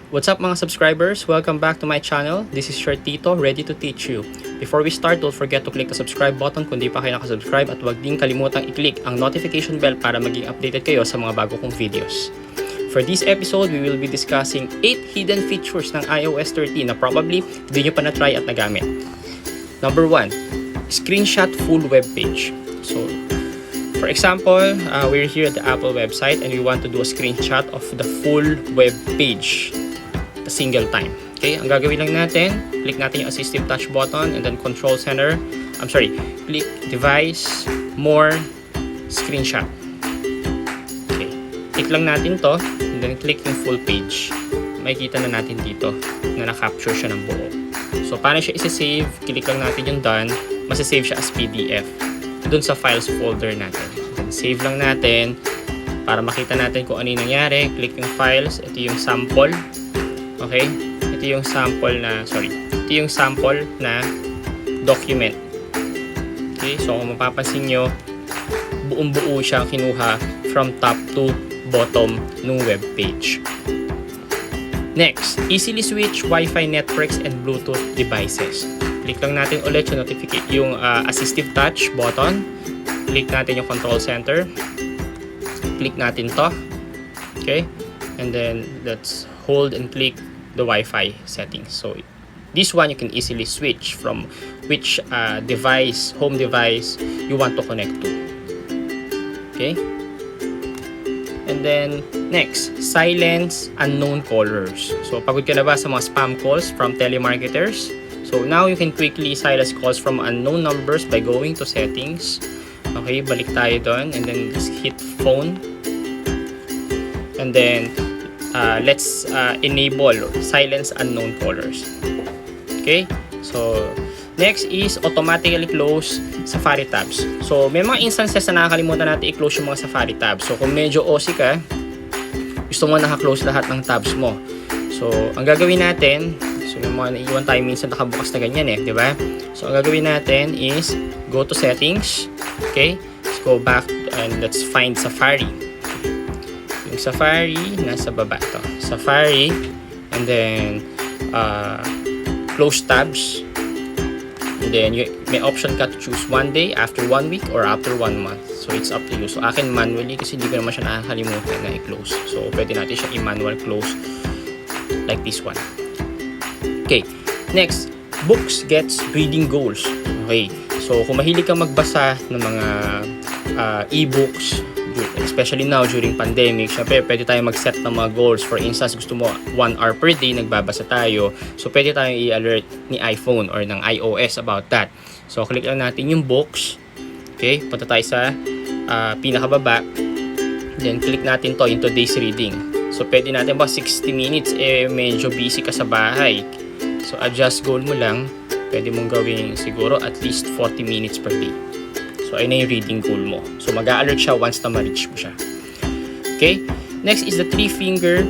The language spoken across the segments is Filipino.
What's up mga subscribers? Welcome back to my channel. This is your Tito, ready to teach you. Before we start, don't forget to click the subscribe button kung di pa kayo nakasubscribe at huwag din kalimutang i-click ang notification bell para maging updated kayo sa mga bago kong videos. For this episode, we will be discussing 8 hidden features ng iOS 13 na probably hindi nyo pa na-try at nagamit. Number 1, screenshot full web page. So, for example, we're here at the Apple website and we want to do a screenshot of the full web page a single time. Okay, ang gagawin lang natin, click natin yung assistive touch button and then control center. Click device, more, screenshot. Okay, click lang natin to and then click yung full page. Makikita na natin dito na na-capture siya ng buo. So, paano siya isa-save? Click lang natin yung done. Masasave siya as PDF dun sa files folder natin. Then, save lang natin para makita natin kung ano yung nangyari. Click yung files. Ito yung sample. Okay? Ito yung sample na document. Okay? So, kung mapapansin nyo, buong-buo siyang kinuha from top to bottom ng web page. Next, easily switch Wi-Fi networks and Bluetooth devices. Click lang natin ulit yung assistive touch button. Click natin yung control center. Click natin to. Okay? And then, let's hold and click the Wi-Fi settings. So, this one you can easily switch from which device, home device you want to connect to. Okay? And then, next, silence unknown callers. So, pagod ka na ba sa mga spam calls from telemarketers? So, now you can quickly silence calls from unknown numbers by going to settings. Okay, balik tayo doon. And then, just hit phone. And then, let's enable silence unknown callers. Okay, so next is automatically close Safari tabs. So may mga instances na nakakalimutan natin i-close yung mga Safari tabs. So kung medyo OC ka, gusto mo naka-close lahat ng tabs mo. So ang gagawin natin, so yung mga naiiwan tayo minsan nakabukas na ganyan di ba? So ang gagawin natin is go to settings. Okay, let's go back and let's find Safari. Safari, nasa baba to. Safari, and then close tabs. And then may option ka to choose 1 day, after 1 week, or after 1 month. So it's up to you. So akin manually kasi hindi ko naman siya nakakalimutan na i-close. So pwede natin siya i-manual close like this one. Okay, next, books gets reading goals. Okay, so kung mahilig kang magbasa ng mga e-books, especially now during pandemic, syempre pwede tayong mag-set ng mga goals. For instance, gusto mo 1 hour per day nagbabasa tayo. So pwede tayong i-alert ni iPhone or ng iOS about that. So click lang natin yung books. Okay, punta tayo sa pinakababa. Then click natin to yung today's reading. So pwede natin ba 60 minutes medyo busy ka sa bahay. So adjust goal mo lang. Pwede mong gawing siguro at least 40 minutes per day. So, ayun na yung reading goal mo. So, mag-a-alert siya once na ma-reach mo siya. Okay? Next is the 3-finger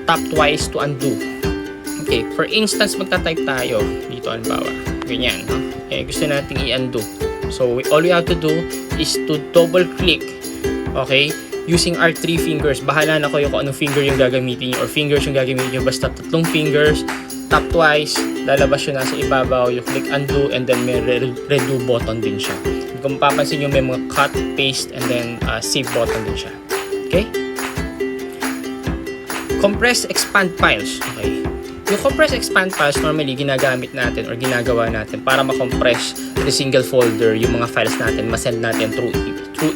tap twice to undo. Okay, for instance, magta-type tayo. Dito, halimbawa. Ganyan. No? Gusto nating i-undo. So, all we have to do is to double-click. Okay? Using our 3 fingers. Bahala na kayo kung anong finger yung gagamitin nyo or fingers yung gagamitin nyo. Basta 3 fingers. Tap twice, lalabas yun nasa ibabaw, you click undo, and then may redo button din siya. Kung mapapansin nyo, may mga cut, paste, and then save button din siya. Okay? Compress, expand files. Okay. Yung compress, expand files, normally ginagamit natin or ginagawa natin para ma-compress the single folder, yung mga files natin, ma-send natin through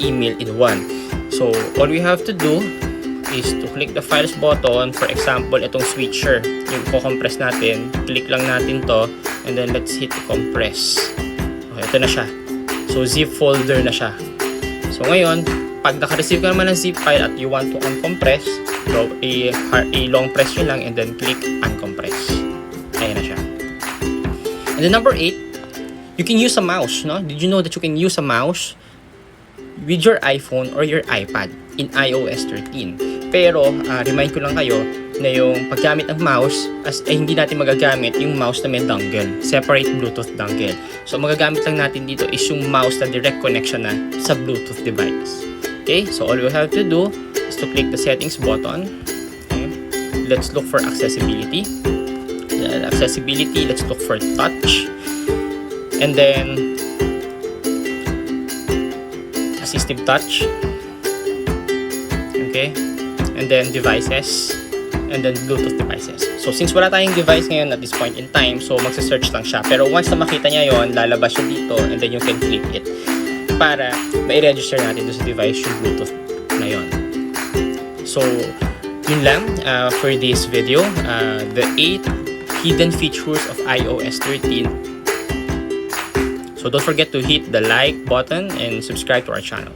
email in one. So, all we have to do is to click the files button. For example, itong switcher, yung compress natin, click lang natin to, and then let's hit compress. Okay, ito na siya. So, zip folder na siya. So, ngayon, pag naka-receive ka naman ng zip file at you want to uncompress, so, i-long press nyo lang and then click uncompress. Ayan na siya. And then number 8, you can use a mouse, no? Did you know that you can use a mouse with your iPhone or your iPad in iOS 13? Pero, remind ko lang kayo na yung paggamit ng mouse, hindi natin magagamit yung mouse na may dongle, separate Bluetooth dongle. So, magagamit lang natin dito is yung mouse na direct connection na sa Bluetooth device. Okay, so all you have to do is to click the settings button. Okay. let's look for accessibility. Accessibility, let's look for touch. And then assistive touch. Okay. And then devices. And then Bluetooth devices. So since wala tayong device ngayon at this point in time, so magsa-search lang siya. Pero once na makita niya yon, lalabas siya dito and then you can click it para ma-register natin doon sa device yung Bluetooth na yon. So yun lang for this video. The 8 hidden features of iOS 13. So don't forget to hit the like button and subscribe to our channel.